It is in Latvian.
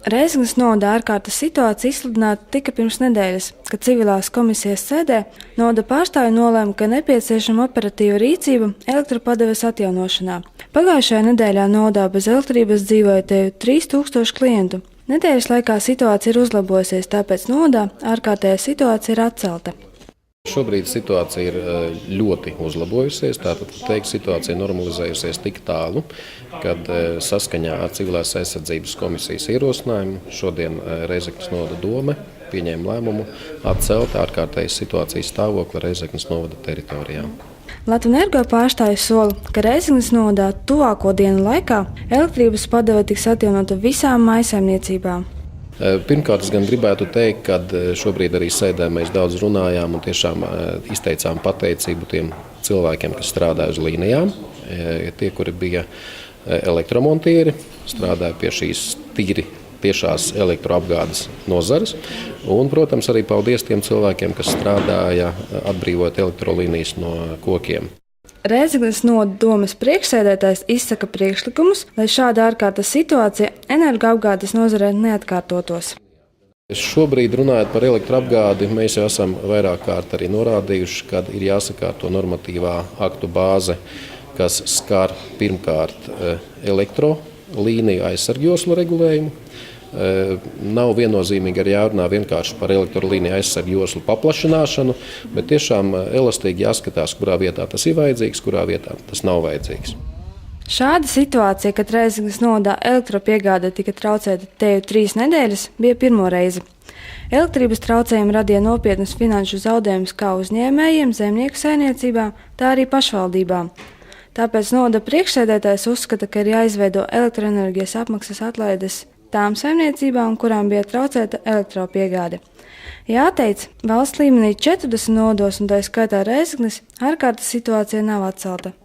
Rēzeknes novada ārkārtas situācija izsludināta tika pirms nedēļas, kad civilās komisijas sēdē novada pārstāvji nolēma, ka nepieciešama operatīva rīcība elektropadeves atjaunošanā. Pagājušajā nedēļā novadā bez elektrības dzīvoja te 3000 klientu. Nedēļas laikā situācija ir uzlabojusies, tāpēc novadā ārkārtējā situācija ir atcelta. Šobrīd situācija ir ļoti uzlabojusies. Tātad, situācija normalizējusies tik tālu, kad saskaņā ar Civilās aizsardzības komisijas ierosinājumu šodien Rēzeknes novada dome pieņēma lēmumu atcelt ārkārtējas situācijas stāvokli Rēzeknes novada teritorijā. Latvenergo pārstāvji sola, ka Rēzeknes novadā tuvāko dienu laikā elektrības padeve tiks atjaunota visām mājsaimniecībām. Pirmkārt, es gan gribētu teikt, ka šobrīd arī sēdē mēs daudz runājām un tiešām izteicām pateicību tiem cilvēkiem, kas strādāja uz līnijām. Tie, kuri bija elektromontieri, strādāja pie šīs tīri tiešās elektroapgādes nozares. Un, protams, arī paldies tiem cilvēkiem, kas strādāja atbrīvot elektrolīnijas no kokiem. Rēzeknes novada domes priekšsēdētājs izsaka priekšlikumus, lai šāda ārkārtas situācija energoapgādes nozarē neatkārtotos. Šobrīd, runājot par elektroapgādi, mēs jau esam vairāk kārt arī norādījuši, ka ir jāsakārto normatīvā aktu bāze, kas skar pirmkārt elektrolīniju aizsargjoslu regulējumu. Nav viennozīmīgi arī jārunā vienkārši par elektrolīniju aizsargjoslu paplašināšanu, bet tiešām elastīgi jāskatās, kurā vietā tas ir vajadzīgs, kurā vietā tas nav vajadzīgs. Šāda situācija, kad Rēzeknes novadā elektropiegāde tika traucēta te jau 3 nedēļas, bija pirmo reizi. Elektrības traucējumi radīja nopietnus finanšu zaudējumus kā uzņēmējiem, zemnieku saimniecībām, tā arī pašvaldībām. Tāpēc novada priekšsēdētājs uzskata, ka ir jāizveido elektroenerģijas apmaksas atlaides tām saimniecībām, kurām bija traucēta elektropiegāde. Jāteic, valsts līmenī 40 novados, un tā skaitā Rēzeknes, ārkārtas situācija nav atcelta.